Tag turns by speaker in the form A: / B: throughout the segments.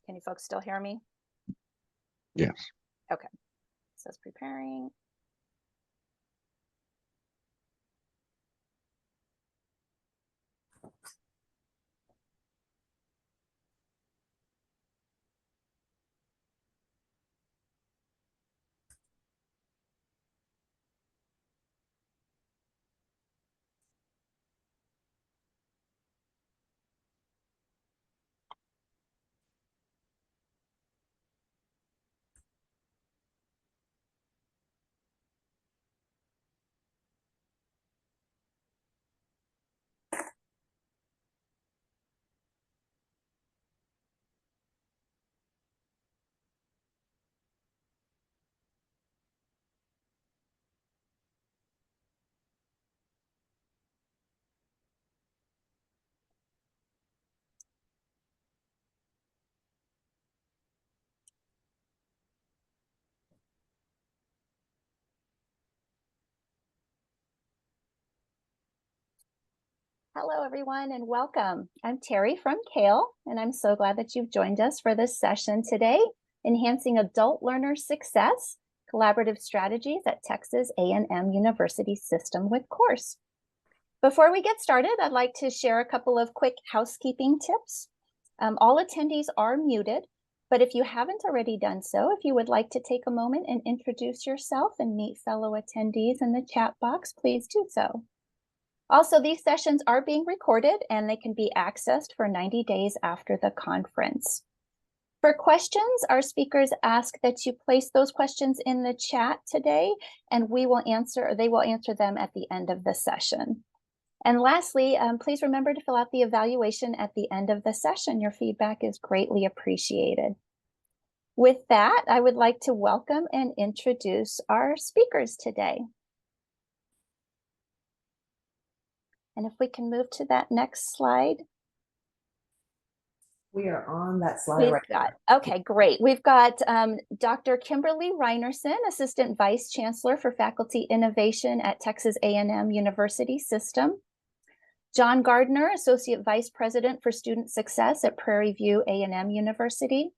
A: Can you folks still hear me?
B: Yes.
A: Okay. It says preparing. Hello, everyone, and welcome. I'm Terry from CALE, and I'm so glad that you've joined us for this session today, Enhancing Adult Learner Success, Collaborative Strategies at Texas A&M University System with Course. Before we get started, I'd like to share a couple of quick housekeeping tips. All attendees are muted, but if you haven't already done so, if you would like to take a moment and introduce yourself and meet fellow attendees in the chat box, please do so. Also, these sessions are being recorded and they can be accessed for 90 days after the conference. For questions, our speakers ask that you place those questions in the chat today, and they will answer them at the end of the session. And lastly, please remember to fill out the evaluation at the end of the session. Your feedback is greatly appreciated. With that, I would like to welcome and introduce our speakers today. And if we can move to that next slide.
C: We are on that slide right now.
A: Okay, great. We've got Dr. Kimberly Reinerson, Assistant Vice Chancellor for Faculty Innovation at Texas A&M University System. John Gardner, Associate Vice President for Student Success at Prairie View A&M University.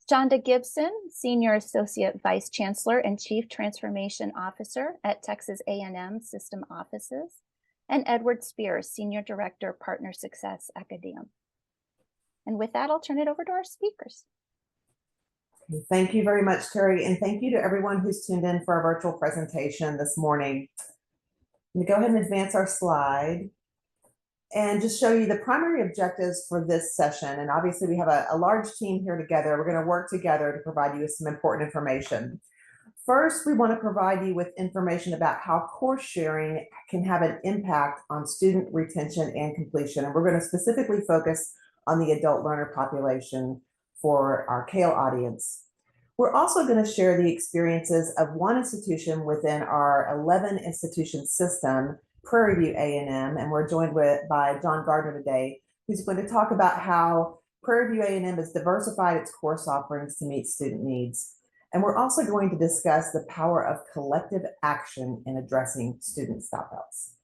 A: Shonda Gibson, Senior Associate Vice Chancellor and Chief Transformation Officer at Texas A&M System Offices. And Edward Spears, Senior Director, Partner Success Academe. And with that, I'll turn it over to our speakers.
C: Thank you very much, Terry, and thank you to everyone who's tuned in for our virtual presentation this morning. Let me go ahead and advance our slide and just show you the primary objectives for this session. And obviously we have a large team here together. We're going to work together to provide you with some important information. First, we want to provide you with information about how course sharing can have an impact on student retention and completion. And we're going to specifically focus on the adult learner population for our CALE audience. We're also going to share the experiences of one institution within our 11 institution system, Prairie View A&M, and we're joined by John Gardner today, who's going to talk about how Prairie View A&M has diversified its course offerings to meet student needs. And we're also going to discuss the power of collective action in addressing student stopouts.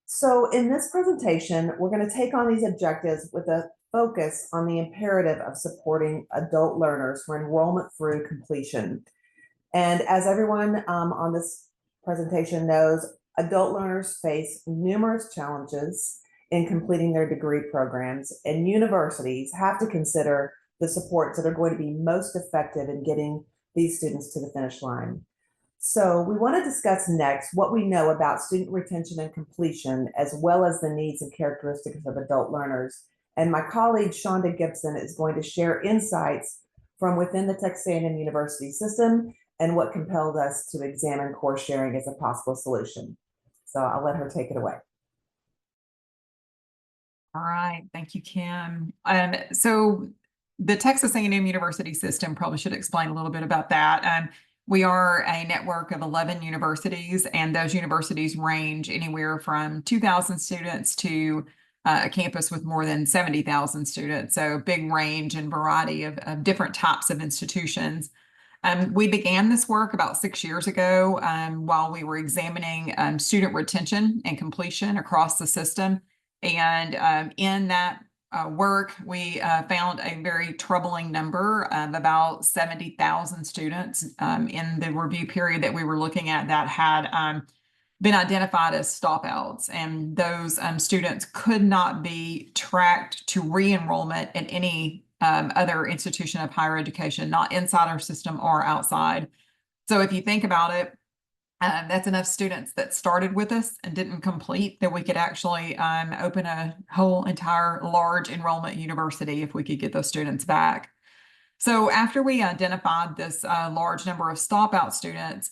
C: So in this presentation, we're going to take on these objectives with a focus on the imperative of supporting adult learners for enrollment through completion. And as everyone on this presentation knows, adult learners face numerous challenges in completing their degree programs, and universities have to consider the supports that are going to be most effective in getting these students to the finish line. So we want to discuss next what we know about student retention and completion, as well as the needs and characteristics of adult learners. And my colleague, Shonda Gibson, is going to share insights from within the Texas A&M University system and what compelled us to examine course sharing as a possible solution. So I'll let her take it away.
D: All right, thank you, Kim. So the Texas A&M University system, probably should explain a little bit about that. We are a network of 11 universities, and those universities range anywhere from 2,000 students to a campus with more than 70,000 students. So big range and variety of different types of institutions. We began this work about 6 years ago while we were examining student retention and completion across the system. And in that work, we found a very troubling number of about 70,000 students in the review period that we were looking at that had been identified as stop-outs, and those students could not be tracked to re-enrollment in any other institution of higher education, not inside our system or outside. So if you think about it, that's enough students that started with us and didn't complete that we could actually open a whole entire large enrollment university if we could get those students back. So after we identified this large number of stop-out students,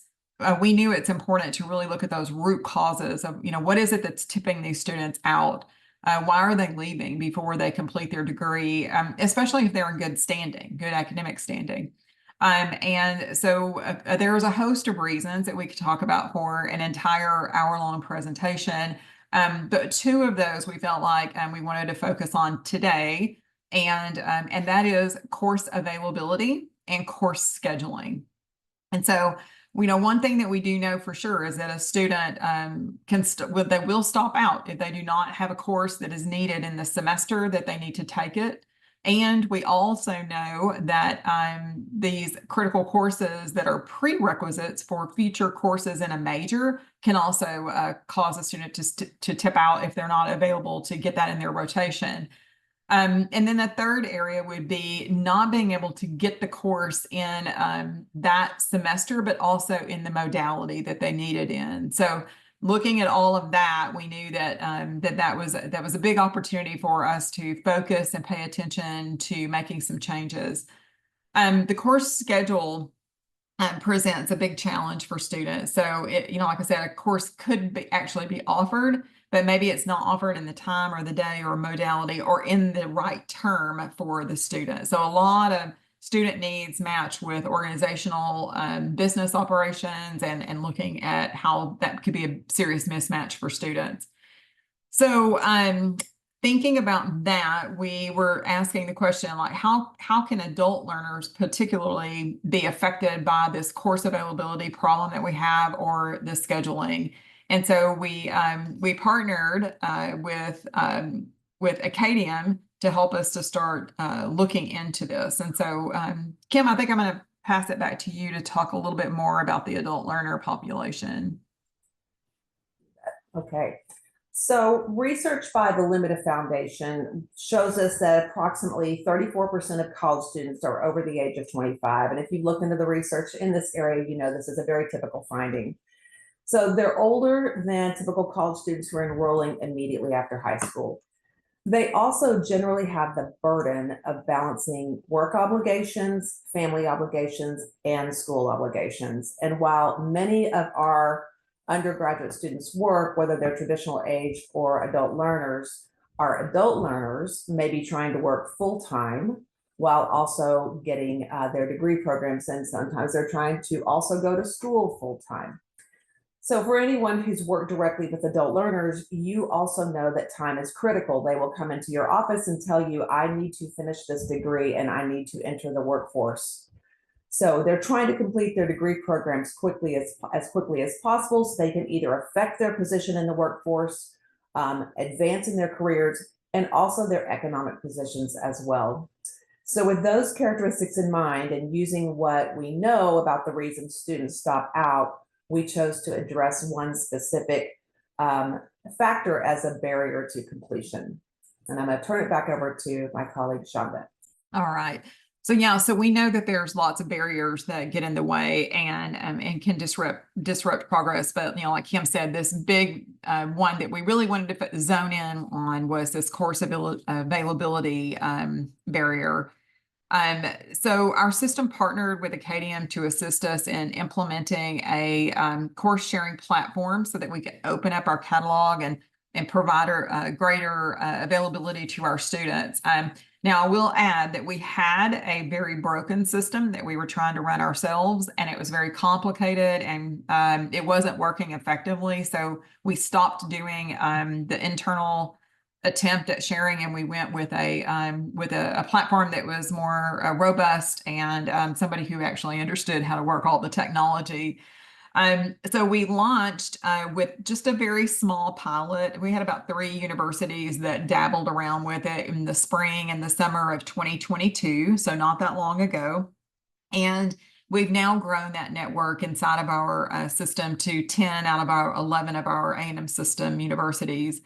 D: we knew it's important to really look at those root causes of, what is it that's tipping these students out? Why are they leaving before they complete their degree, especially if they're in good standing, good academic standing? And so there's a host of reasons that we could talk about for an entire hour-long presentation. But two of those we felt like we wanted to focus on today, and that is course availability and course scheduling. And so, one thing that we do know for sure is that a student they will stop out if they do not have a course that is needed in the semester that they need to take it. And we also know that these critical courses that are prerequisites for future courses in a major can also cause a student to tip out if they're not available to get that in their rotation. And then the third area would be not being able to get the course in that semester, but also in the modality that they needed in. So looking at all of that, we knew that that was a big opportunity for us to focus and pay attention to making some changes. The course schedule presents a big challenge for students. So like I said, a course could actually be offered, but maybe it's not offered in the time or the day or modality or in the right term for the student. So a lot of student needs match with organizational business operations and looking at how that could be a serious mismatch for students. So thinking about that, we were asking the question, like, how can adult learners particularly be affected by this course availability problem that we have or the scheduling? And so we partnered with Acadium to help us to start looking into this. And so, Kim, I think I'm going to pass it back to you to talk a little bit more about the adult learner population.
C: Okay. So research by the Limited Foundation shows us that approximately 34% of college students are over the age of 25. And if you've looked into the research in this area, this is a very typical finding. So they're older than typical college students who are enrolling immediately after high school. They also generally have the burden of balancing work obligations, family obligations, and school obligations. And while many of our undergraduate students work, whether they're traditional age or adult learners, our adult learners may be trying to work full-time while also getting their degree programs, and sometimes they're trying to also go to school full-time. So for anyone who's worked directly with adult learners, you also know that time is critical. They will come into your office and tell you, I need to finish this degree and I need to enter the workforce. So they're trying to complete their degree programs quickly as quickly as possible so they can either affect their position in the workforce, advance in their careers, and also their economic positions as well. So with those characteristics in mind and using what we know about the reasons students stop out, we chose to address one specific factor as a barrier to completion. And I'm going to turn it back over to my colleague, Shonda.
D: All right. So yeah, so we know that there's lots of barriers that get in the way and can disrupt progress. But like Kim said, this big one that we really wanted to zone in on was this course availability barrier. So our system partnered with Acadium to assist us in implementing a course sharing platform so that we could open up our catalog and provide greater availability to our students. Now, I will add that we had a very broken system that we were trying to run ourselves, and it was very complicated and it wasn't working effectively. So we stopped doing the internal attempt at sharing, and we went with a platform that was more robust and somebody who actually understood how to work all the technology. So we launched with just a very small pilot. We had about 3 universities that dabbled around with it in the spring and the summer of 2022, so not that long ago. And we've now grown that network inside of our system to 10 out of our 11 of our A&M system universities.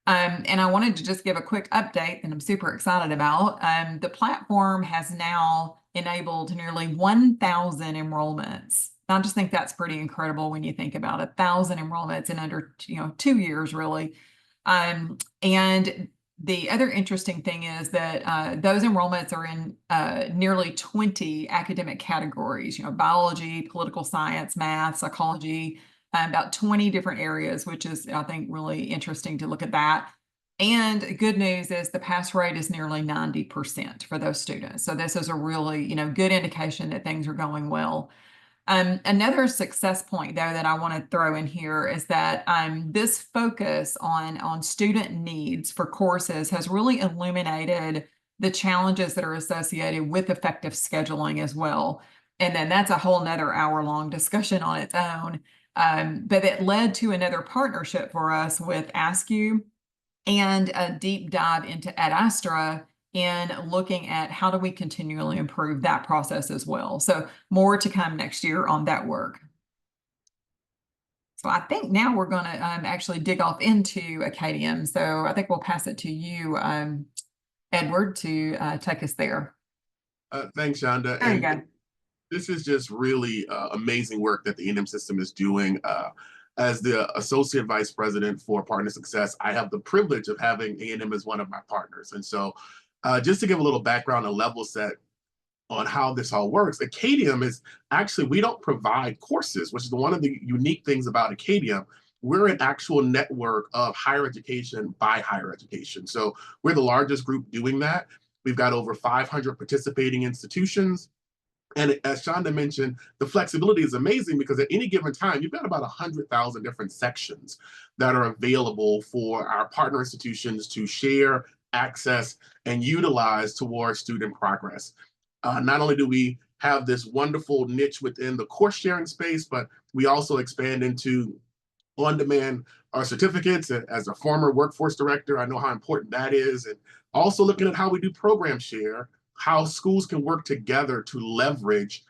D: And I wanted to just give a quick update that I'm super excited about. The platform has now enabled nearly 1,000 enrollments. I just think that's pretty incredible when you think about 1,000 enrollments in under 2 years, really. And the other interesting thing is that those enrollments are in nearly 20 academic categories, biology, political science, math, psychology, about 20 different areas, which is, I think, really interesting to look at that. And good news is the pass rate is nearly 90% for those students. So this is a really, good indication that things are going well. Another success point, though, that I want to throw in here is that this focus on student needs for courses has really illuminated the challenges that are associated with effective scheduling as well. And then that's a whole nother hour-long discussion on its own. But it led to another partnership for us with ASCU and a deep dive into Ad Astra in looking at how do we continually improve that process as well. So more to come next year on that work. So I think now we're going to actually dig off into Acadium. So I think we'll pass it to you, Edward, to take us there.
B: Thanks, Shonda.
D: There you go.
B: This is just really amazing work that the A&M system is doing. As the Associate Vice President for Partner Success, I have the privilege of having A&M as one of my partners. And so just to give a little background and level set on how this all works, Acadium is actually, we don't provide courses, which is one of the unique things about Acadium. We're an actual network of higher education by higher education. So we're the largest group doing that. We've got over 500 participating institutions. And as Shonda mentioned, the flexibility is amazing because at any given time, you've got about 100,000 different sections that are available for our partner institutions to share, access, and utilize towards student progress. Not only do we have this wonderful niche within the course sharing space, but we also expand into on-demand certificates. As a former workforce director, I know how important that is. And also looking at how we do program share, how schools can work together to leverage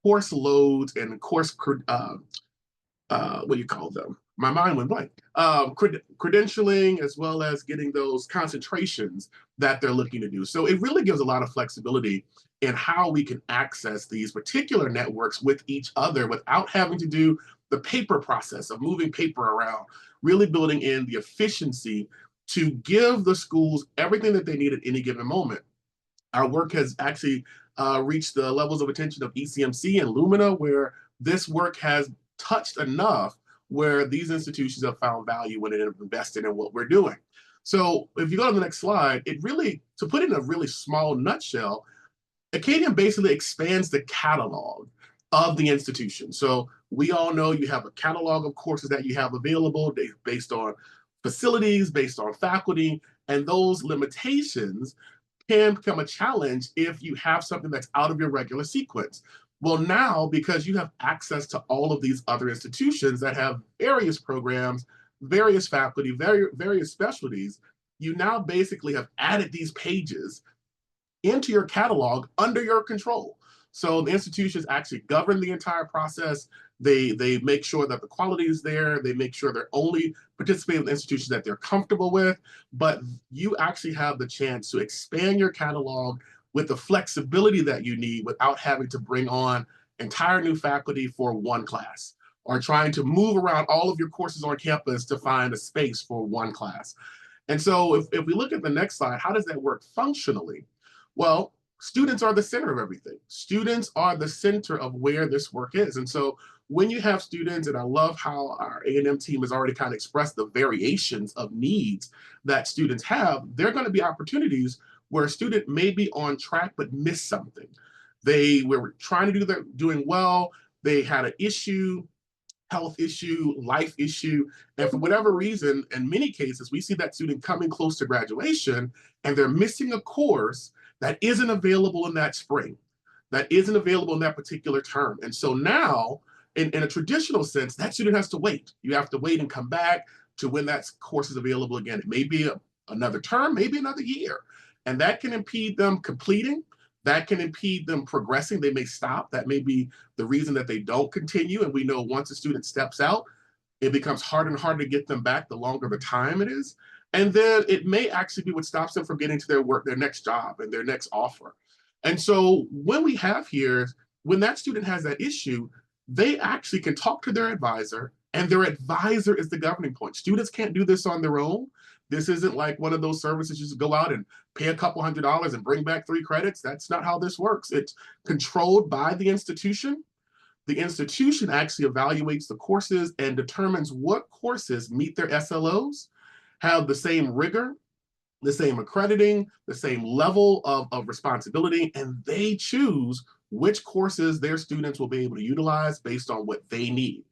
B: course loads and course, what do you call them? My mind went blank. Credentialing, as well as getting those concentrations that they're looking to do. So it really gives a lot of flexibility in how we can access these particular networks with each other without having to do the paper process of moving paper around, really building in the efficiency to give the schools everything that they need at any given moment. Our work has actually reached the levels of attention of ECMC and Lumina, where this work has touched enough where these institutions have found value when they have invested in what we're doing. So if you go to the next slide, it really, to put it in a really small nutshell, Acadium basically expands the catalog of the institution. So we all know you have a catalog of courses that you have available based on facilities, based on faculty, and those limitations can become a challenge if you have something that's out of your regular sequence. Well, now, because you have access to all of these other institutions that have various programs, various faculty, various specialties, you now basically have added these pages into your catalog under your control. So the institutions actually govern the entire process. They make sure that the quality is there. They make sure they're only participating with institutions that they're comfortable with. But you actually have the chance to expand your catalog with the flexibility that you need without having to bring on entire new faculty for one class or trying to move around all of your courses on campus to find a space for one class. And so if we look at the next slide, how does that work functionally? Well, students are the center of everything. Students are the center of where this work is. And so when you have students, and I love how our A&M team has already kind of expressed the variations of needs that students have, there are going to be opportunities where a student may be on track but miss something. They were trying to do doing well, they had an issue, health issue, life issue, and for whatever reason, in many cases, we see that student coming close to graduation and they're missing a course that isn't available in that spring, that isn't available in that particular term. And so now in a traditional sense, that student has to wait. You have to wait and come back to when that course is available again. It may be another term, maybe another year. And that can impede them completing. That can impede them progressing. They may stop. That may be the reason that they don't continue. And we know once a student steps out, it becomes harder and harder to get them back the longer the time it is. And then it may actually be what stops them from getting to their next job and their next offer. And so when we have here, when that student has that issue, they actually can talk to their advisor, and their advisor is the governing point. Students can't do this on their own. This isn't like one of those services you just go out and pay a couple $100 and bring back 3 credits. That's not how this works. It's controlled by the institution. The institution actually evaluates the courses and determines what courses meet their SLOs, have the same rigor, the same accrediting, the same level of responsibility, and they choose which courses their students will be able to utilize based on what they need.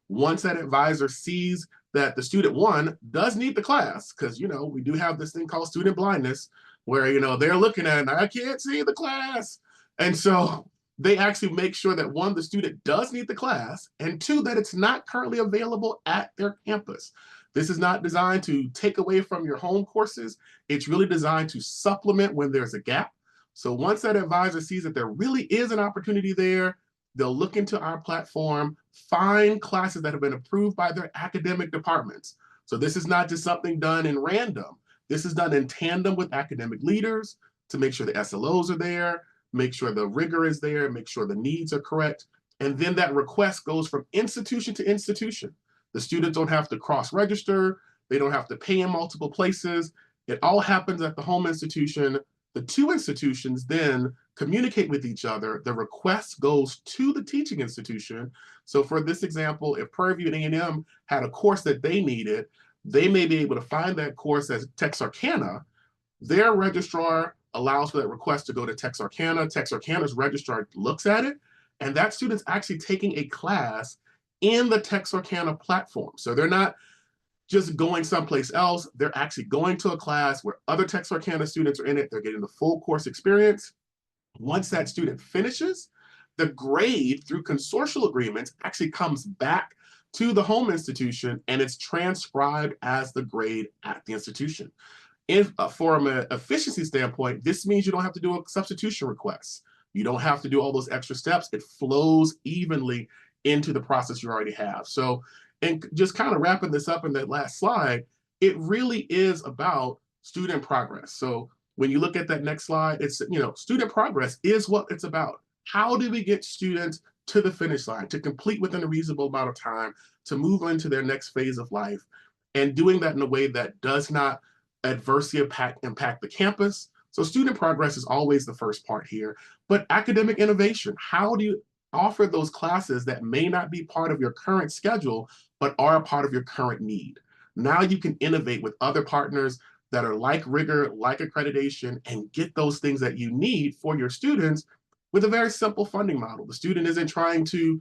B: Once that advisor sees that the student, one, does need the class, because, you know, we do have this thing called student blindness, where, you know, they're looking at it and I can't see the class. And so they actually make sure that, one, the student does need the class, and 2, that it's not currently available at their campus. This is not designed to take away from your home courses. It's really designed to supplement when there's a gap. So once that advisor sees that there really is an opportunity there, they'll look into our platform, find classes that have been approved by their academic departments. So this is not just something done in random. This is done in tandem with academic leaders to make sure the SLOs are there, make sure the rigor is there, make sure the needs are correct. And then that request goes from institution to institution. The students don't have to cross-register. They don't have to pay in multiple places. It all happens at the home institution. The 2 institutions then communicate with each other. The request goes to the teaching institution. So for this example, if Prairie View and A&M had a course that they needed, they may be able to find that course as Texarkana. Their registrar allows for that request to go to Texarkana. Texarkana's registrar looks at it, and that student's actually taking a class in the Texarkana platform. So they're not just going someplace else. They're actually going to a class where other Texarkana students are in it. They're getting the full course experience. Once that student finishes, the grade through consortial agreements actually comes back to the home institution, and it's transcribed as the grade at the institution. If from an efficiency standpoint, this means you don't have to do a substitution request. You don't have to do all those extra steps. It flows evenly into the process you already have. So, and just kind of wrapping this up in that last slide, it really is about student progress. So when you look at that next slide, it's, you know, student progress is what it's about. How do we get students to the finish line, to complete within a reasonable amount of time, to move into their next phase of life, and doing that in a way that does not adversely impact the campus. So student progress is always the first part here. But academic innovation, how do you offer those classes that may not be part of your current schedule, but are a part of your current need? Now you can innovate with other partners that are like rigor, like accreditation, and get those things that you need for your students with a very simple funding model. The student isn't trying to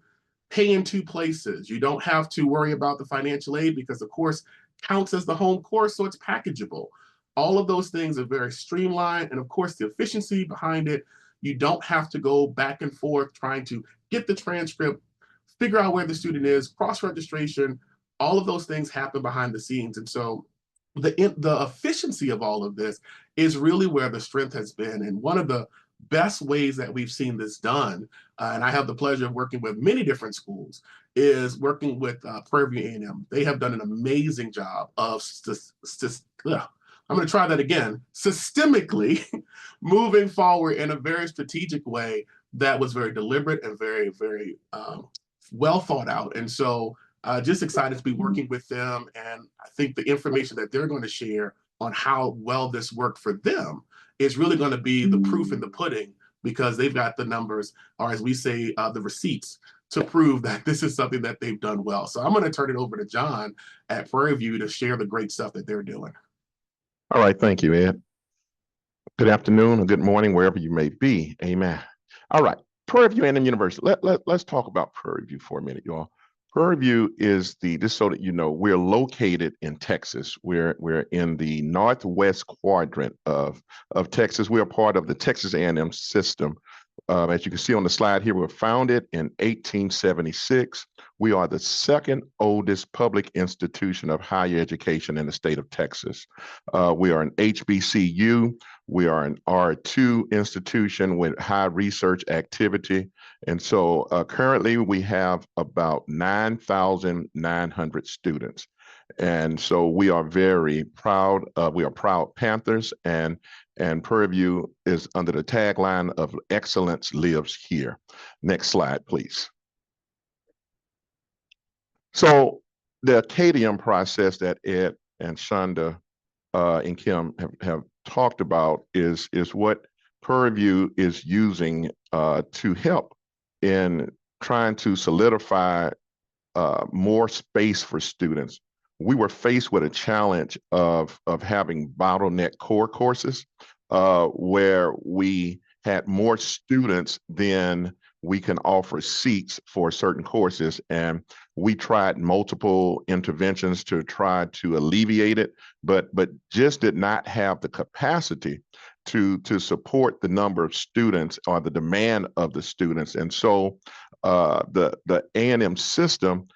B: pay in 2 places. You don't have to worry about the financial aid because the course counts as the home course, so it's packageable. All of those things are very streamlined, and of course the efficiency behind it. You don't have to go back and forth trying to get the transcript, figure out where the student is, cross-registration. All of those things happen behind the scenes. And so the efficiency of all of this is really where the strength has been. And one of the best ways that we've seen this done, and I have the pleasure of working with many different schools, is working with Prairie View A&M. They have done an amazing job of I'm going to try that again, systemically moving forward in a very strategic way that was very deliberate and very, very well thought out. And so just excited to be working with them. And I think the information that they're going to share on how well this worked for them is really going to be the proof in the pudding, because they've got the numbers, or as we say, the receipts, to prove that this is something that they've done well. So I'm going to turn it over to John at Prairie View to share the great stuff that they're doing.
E: All right, thank you, Ed. Good afternoon or good morning, wherever you may be. Amen. All right, Prairie View A&M University. Let's talk about Prairie View for a minute, y'all. Prairie View is just so that you know, we're located in Texas. We're in the northwest quadrant of Texas. We are part of the Texas A&M system. As you can see on the slide here, we were founded in 1876. We are the second oldest public institution of higher education in the state of Texas. We are an HBCU. We are an R2 institution with high research activity. And so currently we have about 9,900 students. And so we are very proud. We are proud Panthers, and Prairie View is under the tagline of excellence lives here. Next slide, please. So the Acadium process that Ed and Shonda and Kim have talked about is what Prairie View is using to help in trying to solidify more space for students. We were faced with a challenge of having bottleneck core courses where we had more students than we can offer seats for certain courses. And we tried multiple interventions to try to alleviate it, but just did not have the capacity to support the number of students or the demand of the students. And so the A&M system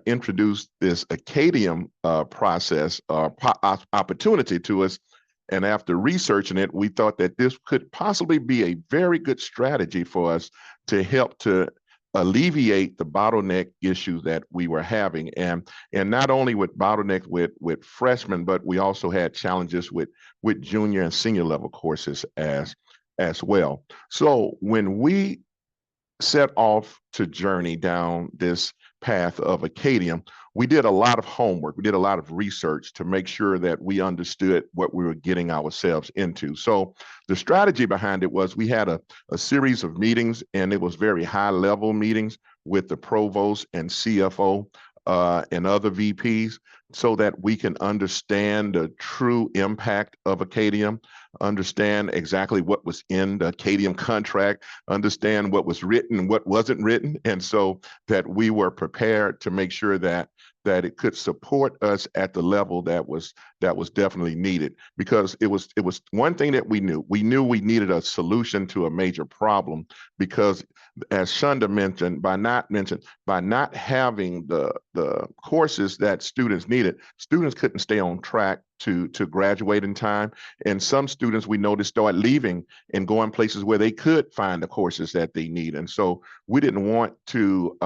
E: introduced this Acadium process opportunity to us. And after researching it, we thought that this could possibly be a very good strategy for us to help to alleviate the bottleneck issues that we were having. And not only with bottlenecks with freshmen, but we also had challenges with junior and senior level courses as well. So when we set off to journey down this path of Acadium, we did a lot of homework. We did a lot of research to make sure that we understood what we were getting ourselves into. So the strategy behind it was we had a series of meetings, and it was very high level meetings with the provost and CFO and other VPs, so that we can understand the true impact of Acadium, understand exactly what was in the Acadium contract, understand what was written and what wasn't written, and so that we were prepared to make sure that it could support us at the level that was definitely needed. Because it was one thing that we knew we needed a solution to a major problem, because as Shonda mentioned, by not having the courses that students needed, students couldn't stay on track to graduate in time. And some students, we noticed, started leaving and going places where they could find the courses that they need. And so we didn't want to,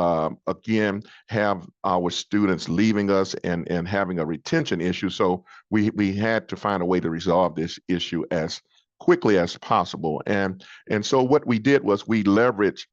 E: again, have our students leaving us and having a retention issue. So we had to find a way to resolve this issue as quickly as possible. And so what we did was we leveraged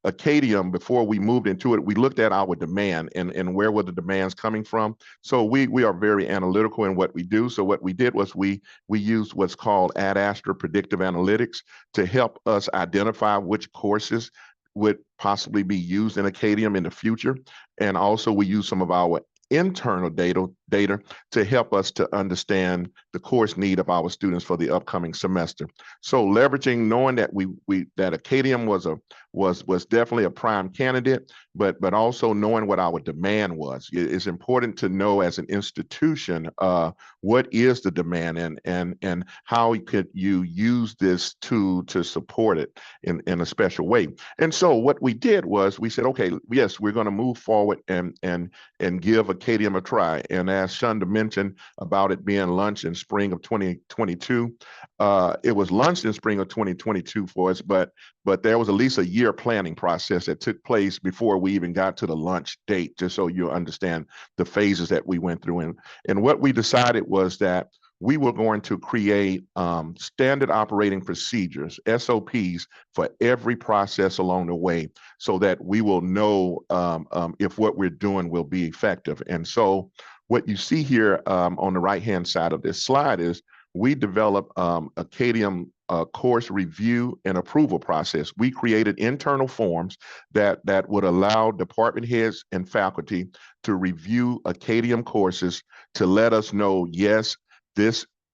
E: Acadium. Before we moved into it, we looked at our demand and where were the demands coming from. So we are very analytical in what we do. So what we did was we used what's called Ad Astra predictive analytics to help us identify which courses would possibly be used in Acadium in the future. And also we use some of our internal data to help us to understand the course need of our students for the upcoming semester. So leveraging, knowing that that Acadium was definitely a prime candidate, but also knowing what our demand was. It's important to know as an institution what is the demand and how could you use this to support it in a special way. And so what we did was we said, okay, yes, we're going to move forward and give Acadium a try. And as Shonda mentioned about it being launched in spring of 2022, it was launched in spring of 2022 for us, but there was at least a year planning process that took place before we even got to the launch date, just so you understand the phases that we went through. And what we decided was that we were going to create standard operating procedures, SOPs, for every process along the way, so that we will know if what we're doing will be effective. And so what you see here on the right-hand side of this slide is we developed Acadium course review and approval process. We created internal forms that would allow department heads and faculty to review Acadium courses to let us know, yes,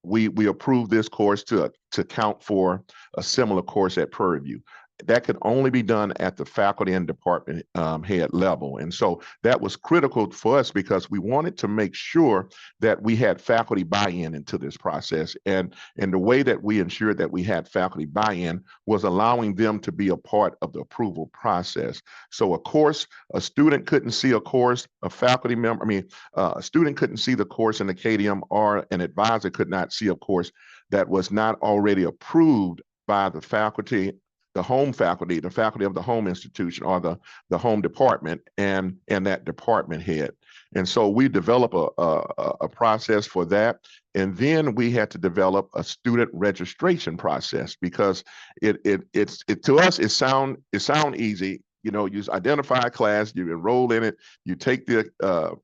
E: we approve this course to count for a similar course at Prairie View. that could only be done at the faculty and department head level. And so that was critical for us because we wanted to make sure that we had faculty buy-in into this process. And the way that we ensured that we had faculty buy-in was allowing them to be a part of the approval process. So of course, a student couldn't see a course, a faculty member, a student couldn't see the course in Acadium, or an advisor could not see a course that was not already approved by the faculty, the home faculty, the faculty of the home institution, or the home department, and that department head. And so we develop a process for that. And then we had to develop a student registration process, because it to us, it sound easy. You know, you identify a class, you enroll in it, you take the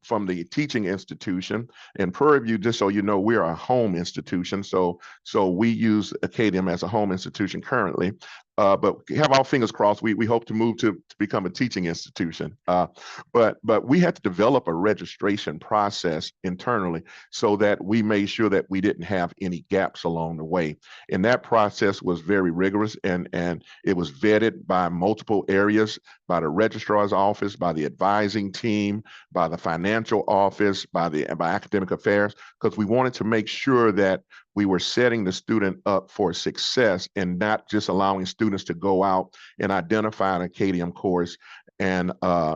E: from the teaching institution. And Prairie View, just so you know, we're a home institution. So we use Acadium as a home institution currently. But have our fingers crossed. We hope to move to become a teaching institution. But we had to develop a registration process internally so that we made sure that we didn't have any gaps along the way. And that process was very rigorous, and it was vetted by multiple areas, by the registrar's office, by the advising team, by the financial office, by academic affairs, because we wanted to make sure that we were setting the student up for success and not just allowing students to go out and identify an Acadium course and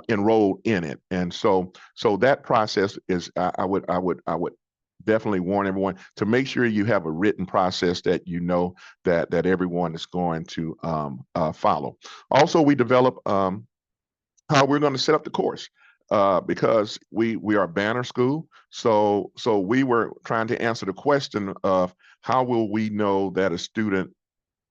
E: enroll in it. And so that process is, I would definitely warn everyone to make sure you have a written process that you know that everyone is going to follow. Also, we develop how we're going to set up the course. Because we are a banner school. So we were trying to answer the question of how will we know that a student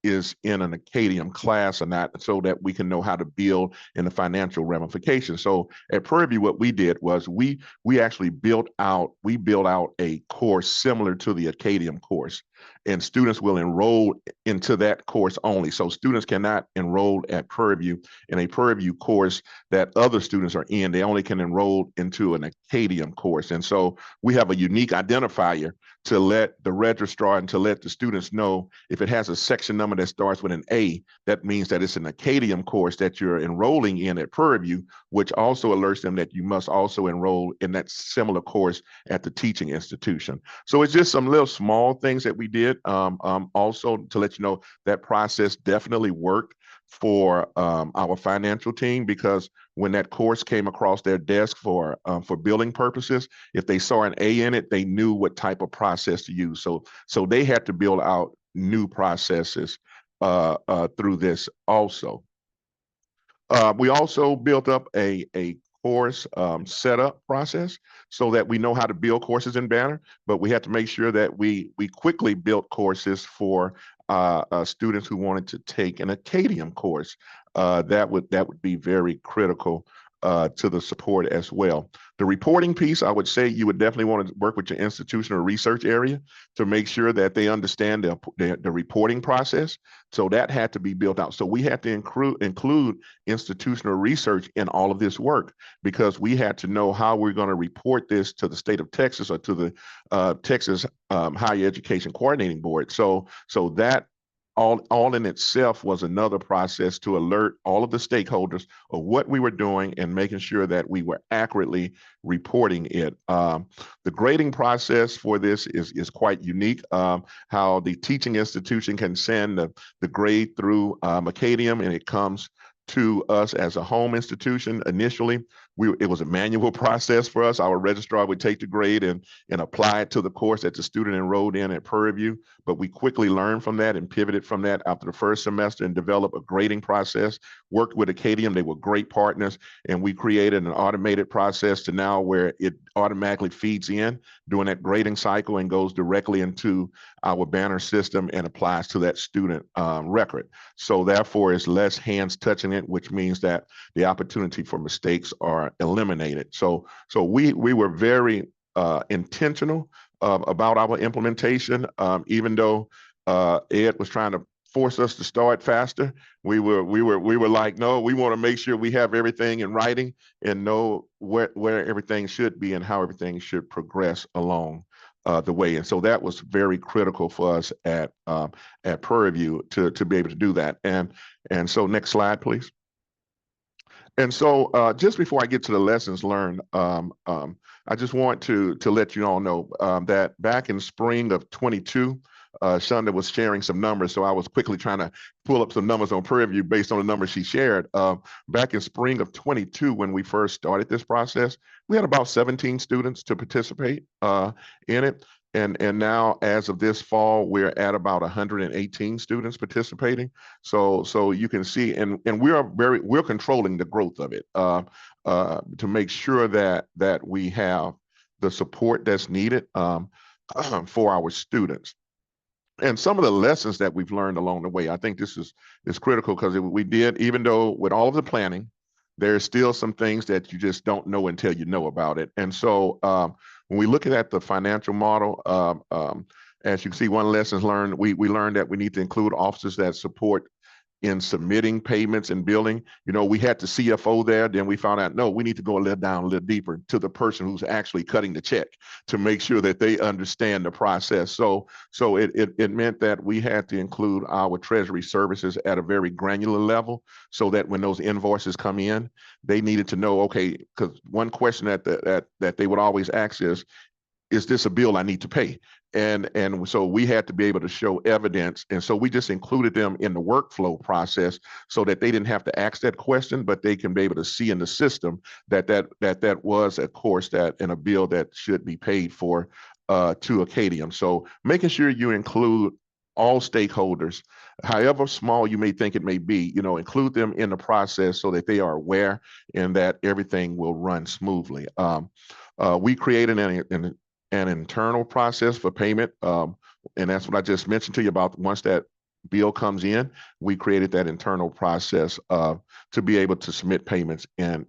E: is in an Acadium class or not, so that we can know how to build in the financial ramifications. So at Prairie View, what we did was we actually built out a course similar to the Acadium course, and students will enroll into that course only. So students cannot enroll at Prairie View in a Prairie View course that other students are in. They only can enroll into an Acadium course. And so we have a unique identifier to let the registrar and to let the students know if it has a section number that starts with an A, that means that it's an Acadium course that you're enrolling in at Prairie View, which also alerts them that you must also enroll in that similar course at the teaching institution. So it's just some little small things that we did. Also to let you know that process definitely worked for our financial team, because when that course came across their desk for billing purposes, if they saw an A in it, they knew what type of process to use. So they had to build out new processes through this also. We also built up a course setup process so that we know how to build courses in Banner, but we had to make sure that we quickly built courses for students who wanted to take an Acadium course. That would be very critical to the support as well. The reporting piece, I would say you would definitely want to work with your institutional research area to make sure that they understand the reporting process. So that had to be built out. So we had to include institutional research in all of this work, because we had to know how we're going to report this to the state of Texas or to the Texas Higher Education Coordinating Board. So that all in itself was another process to alert all of the stakeholders of what we were doing and making sure that we were accurately reporting it. The grading process for this is quite unique. How the teaching institution can send the grade through Acadium, and it comes to us as a home institution. Initially, it was a manual process for us. Our registrar would take the grade and apply it to the course that the student enrolled in at Prairie View. But we quickly learned from that and pivoted from that after the first semester and developed a grading process, worked with Acadium. They were great partners, and we created an automated process to now where it automatically feeds in during that grading cycle and goes directly into our Banner system and applies to that student record. So therefore, it's less hands touching it, which means that the opportunity for mistakes are eliminated. So we were very intentional about our implementation, even though Ed was trying to force us to start faster. We were like, no, we want to make sure we have everything in writing and know where everything should be and how everything should progress along the way. And so that was very critical for us at Prairie View to be able to do that. And And so next slide, please. And so just before I get to the lessons learned, I just want to let you all know that back in spring of 22, Shonda was sharing some numbers. So I was quickly trying to pull up some numbers on Prairie View based on the numbers she shared. Back in spring of 22, when we first started this process, we had about 17 students to participate in it. And now, as of this fall, we're at about 118 students participating. So you can see, and we're controlling the growth of it to make sure that we have the support that's needed for our students. And some of the lessons that we've learned along the way, I think this is critical, because we did, even though with all of the planning, there's still some things that you just don't know until you know about it. And so when we look at the financial model, as you can see, one lesson learned, we learned that we need to include officers that support in submitting payments and billing. You know, we had the CFO there, then we found out, no, we need to go a little deeper to the person who's actually cutting the check to make sure that they understand the process. So it meant that we had to include our treasury services at a very granular level, so that when those invoices come in, they needed to know, okay, because one question that they would always ask is this a bill I need to pay? And so we had to be able to show evidence. And so we just included them in the workflow process so that they didn't have to ask that question, but they can be able to see in the system that was a course that in a bill that should be paid for to Acadian. So making sure you include all stakeholders, however small you may think it may be, include them in the process so that they are aware and that everything will run smoothly. We created an internal process for payment. And that's what I just mentioned to you about. Once that bill comes in, we created that internal process to be able to submit payments and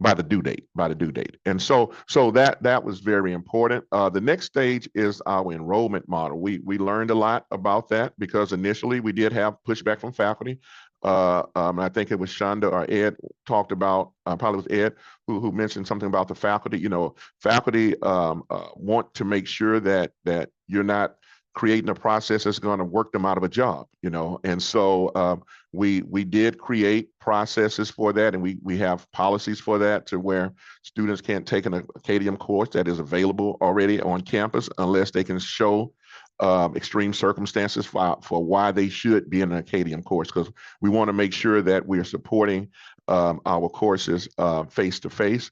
E: by the due date. And so that was very important. The next stage is our enrollment model. We learned a lot about that, because initially we did have pushback from faculty. I think it was Shonda or Ed talked about, probably was Ed who mentioned something about the faculty. Faculty want to make sure that you're not creating a process that's going to work them out of a job, and so we did create processes for that, and we have policies for that, to where students can't take an Acadian course that is available already on campus unless they can show extreme circumstances for why they should be in an Acadian course, because we want to make sure that we are supporting our courses face to face.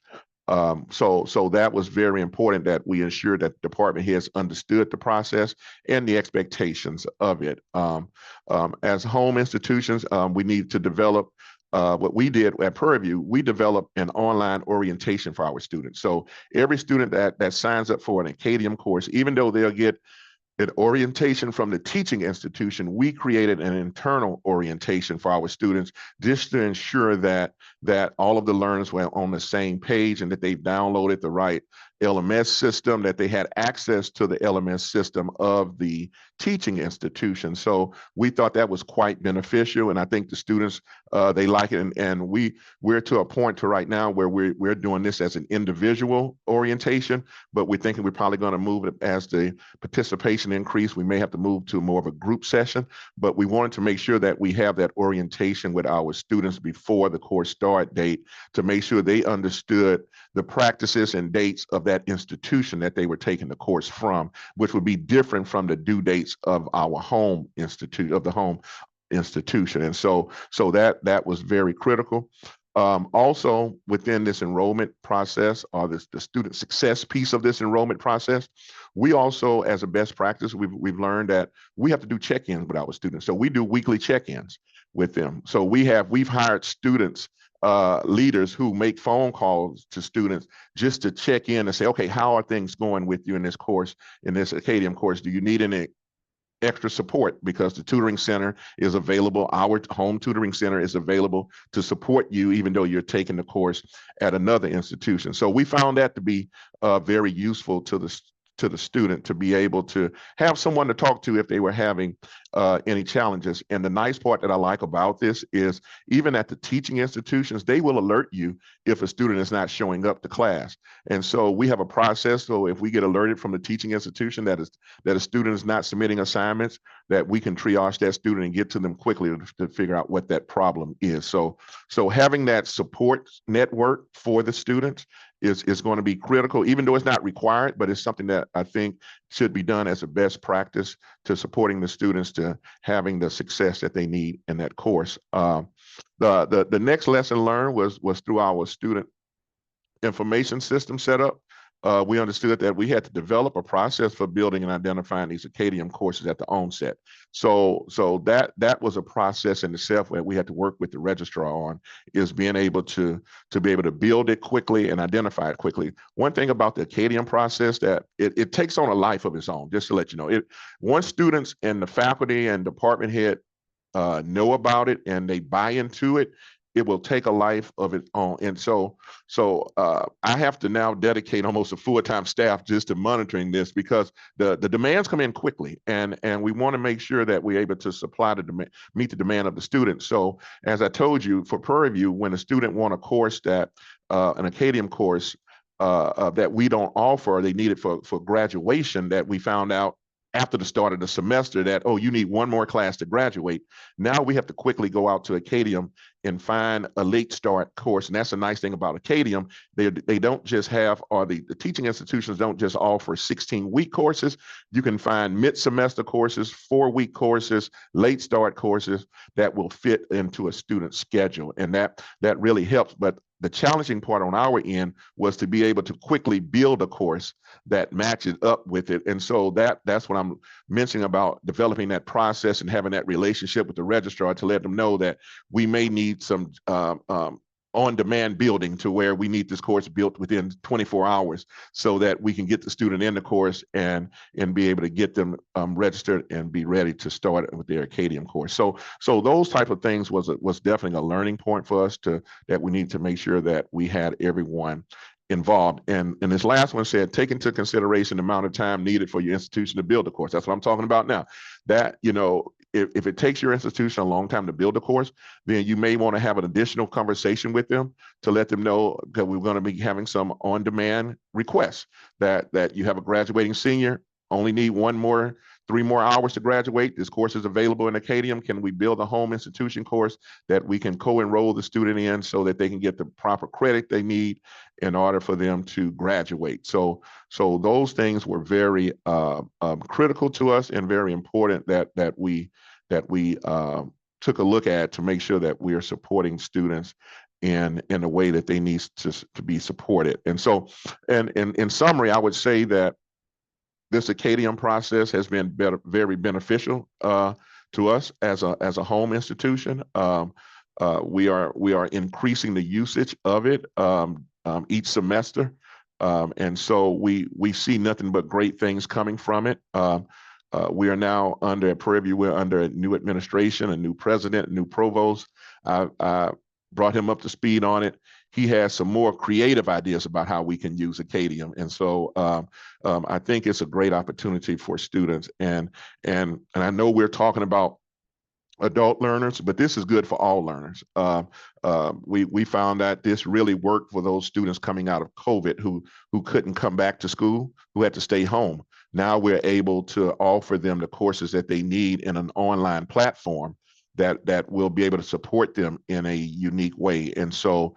E: So that was very important, that we ensure that department heads understood the process and the expectations of it. As home institutions, we need to develop what we did at Prairie View. We developed an online orientation for our students. So every student that signs up for an Acadian course, even though they'll get an orientation from the teaching institution, we created an internal orientation for our students, just to ensure that all of the learners were on the same page, and that they've downloaded the right LMS system, that they had access to the LMS system of the teaching institution. So we thought that was quite beneficial, and I think the students, they like it. And we're to a point to right now where we're doing this as an individual orientation, but we're thinking we're probably going to move it as the participation increase. We may have to move to more of a group session, but we wanted to make sure that we have that orientation with our students before the course start date, to make sure they understood the practices and dates of that institution that they were taking the course from, which would be different from the due dates of our home institute, of the home institution. And so that was very critical. Also, within this enrollment process, or the student success piece of this enrollment process, we also, as a best practice, we've learned that we have to do check-ins with our students. So we do weekly check-ins with them. So we've hired students, leaders who make phone calls to students just to check in and say, okay, how are things going with you in this course, in this Acadian course? Do you need any extra support? Because the tutoring center is available. Our home tutoring center is available to support you, even though you're taking the course at another institution. So we found that to be very useful to to the student to be able to have someone to talk to if they were having any challenges. And the nice part that I like about this is even at the teaching institutions, they will alert you if a student is not showing up to class. And so we have a process. So if we get alerted from the teaching institution that a student is not submitting assignments, that we can triage that student and get to them quickly to figure out what that problem is. So having that support network for the students is going to be critical, even though it's not required, but it's something that I think should be done as a best practice to supporting the students to having the success that they need in that course. The next lesson learned was through our student information system setup. We understood that we had to develop a process for building and identifying these Acadium courses at the onset. So that was a process in itself where we had to work with the registrar on, is being able to be able to build it quickly and identify it quickly. One thing about the Acadium process that it takes on a life of its own, just to let you know. Once students and the faculty and department head know about it and they buy into it, it will take a life of its own. And so I have to now dedicate almost a full-time staff just to monitoring this, because the demands come in quickly, and we want to make sure that we're able to supply the demand, meet the demand of the students. So as I told you, for Prairie View, when a student want a course that an Acadium course that we don't offer, they need it for graduation, that we found out after the start of the semester that, oh, you need one more class to graduate. Now we have to quickly go out to Acadium and find a late start course. And that's a nice thing about Acadium. They don't just have, or the teaching institutions don't just offer 16-week courses. You can find mid-semester courses, 4-week courses, late start courses that will fit into a student's schedule. And that really helps. But the challenging part on our end was to be able to quickly build a course that matches up with it. And so that's what I'm mentioning about developing that process and having that relationship with the registrar to let them know that we may need some on-demand building, to where we need this course built within 24 hours so that we can get the student in the course and be able to get them registered and be ready to start with their Acadium course. So those type of things was definitely a learning point for us that we need to make sure that we had everyone involved. And this last one said, take into consideration the amount of time needed for your institution to build a course. That's what I'm talking about now. That, if it takes your institution a long time to build a course, then you may want to have an additional conversation with them to let them know that we're going to be having some on-demand requests, that you have a graduating senior, only need 3 more hours to graduate. This course is available in Acadium. Can we build a home institution course that we can co-enroll the student in so that they can get the proper credit they need in order for them to graduate? So those things were very critical to us, and very important that we took a look at to make sure that we are supporting students in a way that they need to be supported. And so, and in summary, I would say that this Acadium process has been very beneficial to us as a home institution. We are increasing the usage of it each semester, and so we see nothing but great things coming from it. We are now under Prairie View. We're under a new administration, a new president, a new provost. I brought him up to speed on it. He has some more creative ideas about how we can use Acadium. And so I think it's a great opportunity for students. And I know we're talking about adult learners, but this is good for all learners. We found that this really worked for those students coming out of COVID who couldn't come back to school, who had to stay home. Now we're able to offer them the courses that they need in an online platform that will be able to support them in a unique way. And so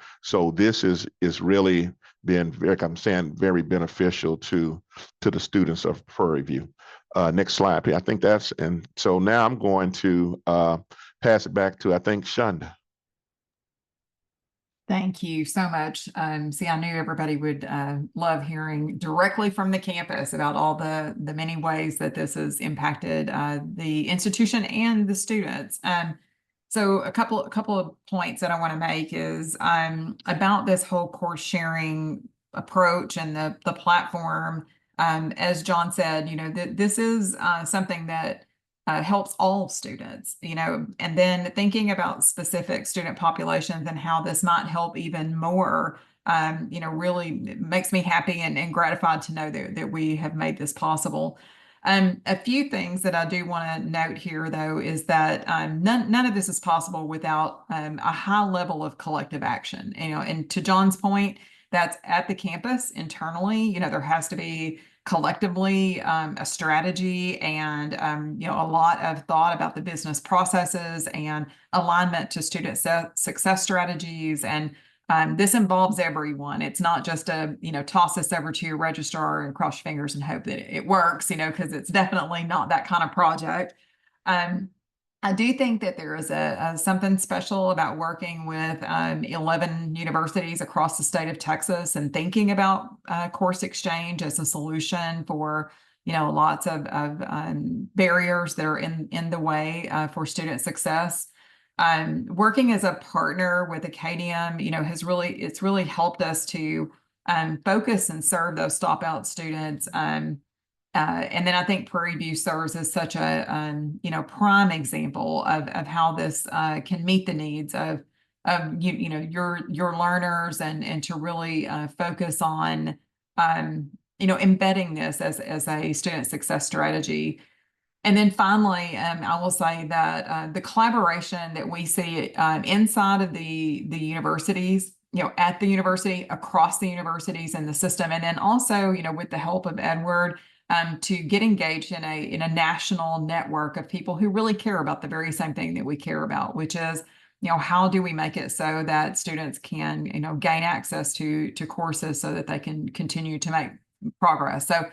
E: this is really been, like I'm saying, very beneficial to the students of Prairie View. Next slide, please. I think that's, and so now I'm going to pass it back to, I think, Shonda.
D: Thank you so much. See, I knew everybody would love hearing directly from the campus about all the many ways that this has impacted the institution and the students. So a couple of points that I want to make is about this whole course sharing approach and the platform. As John said, this is something that helps all students, and then thinking about specific student populations and how this might help even more really makes me happy and gratified to know that we have made this possible. A few things that I do want to note here, though, is that none of this is possible without a high level of collective action. And to John's point, that's at the campus internally. There has to be collectively a strategy and a lot of thought about the business processes and alignment to student success strategies. And this involves everyone. It's not just toss this over to your registrar and cross your fingers and hope that it works, because it's definitely not that kind of project. I do think that there is a something special about working with 11 universities across the state of Texas and thinking about course exchange as a solution for lots of barriers that are in the way for student success. Working as a partner with Acadium, it's really helped us to focus and serve those stop-out students. And then I think Prairie View serves as such a prime example of how this can meet the needs of your learners and to really focus on embedding this as a student success strategy. And then finally, I will say that the collaboration that we see inside of the universities, at the university, across the universities and the system, and then also, with the help of Edward, to get engaged in a national network of people who really care about the very same thing that we care about, which is, how do we make it so that students can, gain access to courses so that they can continue to make progress. So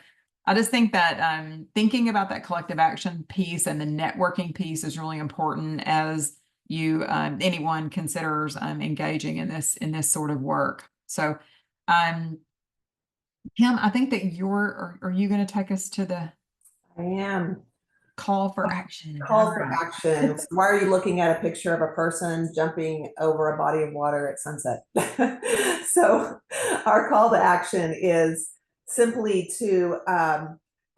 D: I just think that thinking about that collective action piece and the networking piece is really important as anyone considers engaging in this sort of work. So, Kim, I think that are you going to take us to the
C: I am.
D: call for action?
C: Call for action. So why are you looking at a picture of a person jumping over a body of water at sunset? So our call to action is simply to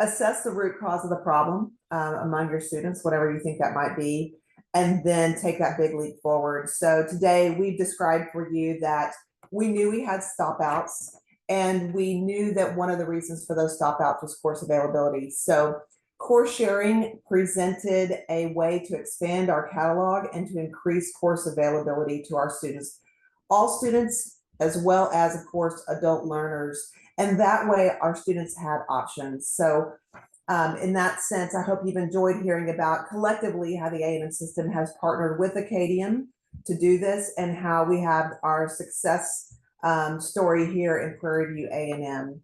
C: assess the root cause of the problem among your students, whatever you think that might be, and then take that big leap forward. So today we've described for you that we knew we had stop outs, and we knew that one of the reasons for those stop outs was course availability. So course sharing presented a way to expand our catalog and to increase course availability to our students, all students, as well as, of course, adult learners. And that way our students had options. So in that sense, I hope you've enjoyed hearing about collectively how the A&M system has partnered with Acadium to do this, and how we have our success story here in Prairie View A&M.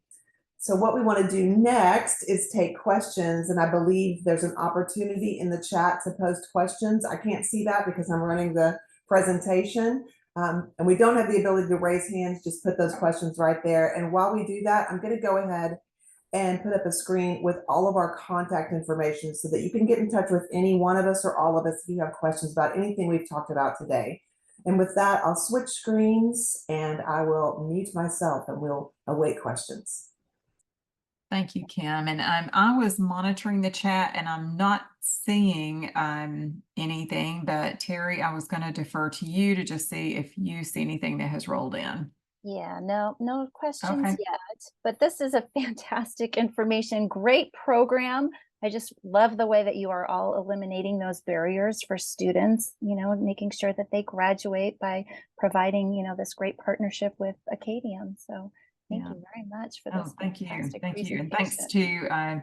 C: So what we want to do next is take questions, and I believe there's an opportunity in the chat to post questions. I can't see that because I'm running the presentation, and we don't have the ability to raise hands. Just put those questions right there. And while we do that, I'm going to go ahead and put up a screen with all of our contact information so that you can get in touch with any one of us or all of us if you have questions about anything we've talked about today. And with that, I'll switch screens and I will mute myself and we'll await questions.
D: Thank you, Kim. And I was monitoring the chat and I'm not seeing anything, but Terry, I was going to defer to you to just see if you see anything that has rolled in.
A: Yeah, no questions
D: Okay.
A: yet, but this is a fantastic information, great program. I just love the way that you are all eliminating those barriers for students, and making sure that they graduate by providing, this great partnership with Acadium. So thank you very much for this.
D: Thank you.
A: fantastic
D: Thank you. And
A: presentation.
D: thanks to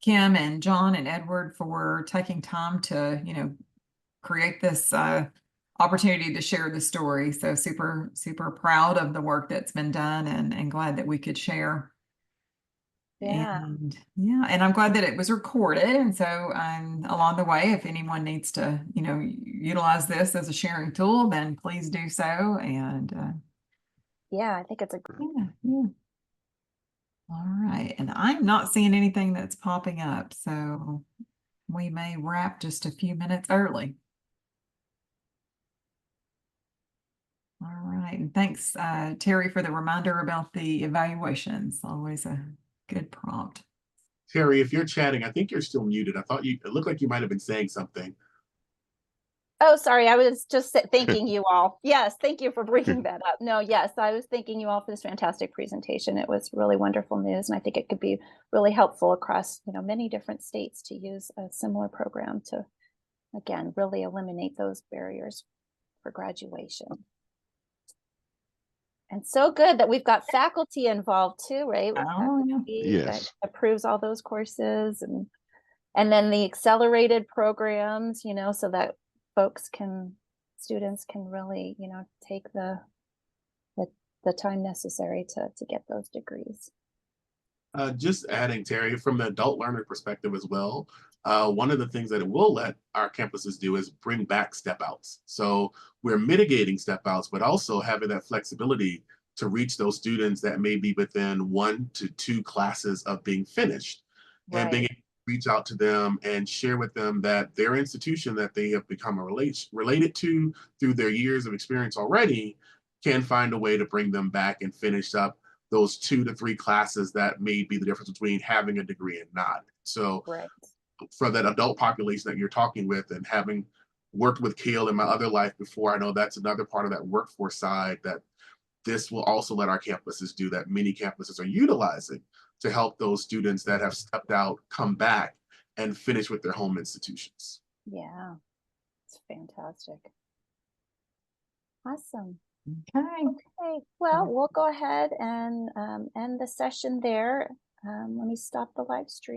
D: Kim and John and Edward for taking time to, create this opportunity to share the story. So super, super proud of the work that's been done and glad that we could share.
A: Yeah.
D: And I'm glad that it was recorded. And so along the way, if anyone needs to, utilize this as a sharing tool, then please do so. And
A: Yeah, I think it's a
D: yeah. All right. And I'm not seeing anything that's popping up. So we may wrap just a few minutes early. All right. And thanks, Terry, for the reminder about the evaluations. Always a good prompt.
B: Terry, if you're chatting, I think you're still muted. It looked like you might have been saying something.
A: Oh, sorry, I was just thanking you all. Yes, thank you for bringing that up. No, yes, I was thanking you all for this fantastic presentation. It was really wonderful news, and I think it could be really helpful across, many different states to use a similar program to, again, really eliminate those barriers for graduation. And so good that we've got faculty involved too, right? With
D: Oh, yeah.
A: faculty that
E: Yes.
A: approves all those courses, and then the accelerated programs, so that students can really, take the time necessary to get those degrees.
B: Just adding, Terry, from the adult learner perspective as well, one of the things that it will let our campuses do is bring back step outs. So we're mitigating step outs, but also having that flexibility to reach those students that may be within 1 to 2 classes of being finished, and being
A: Right.
B: able to reach out to them and share with them that their institution that they have become related to through their years of experience already can find a way to bring them back and finish up those 2 to 3 classes that may be the difference between having a degree and not. So
A: Right.
B: for that adult population that you're talking with, and having worked with Kale in my other life before, I know that's another part of that workforce side that this will also let our campuses do, that many campuses are utilizing to help those students that have stepped out come back and finish with their home institutions.
A: Yeah. It's fantastic. Awesome.
D: Okay.
A: Okay, well, we'll go ahead and end the session there. Let me stop the live stream.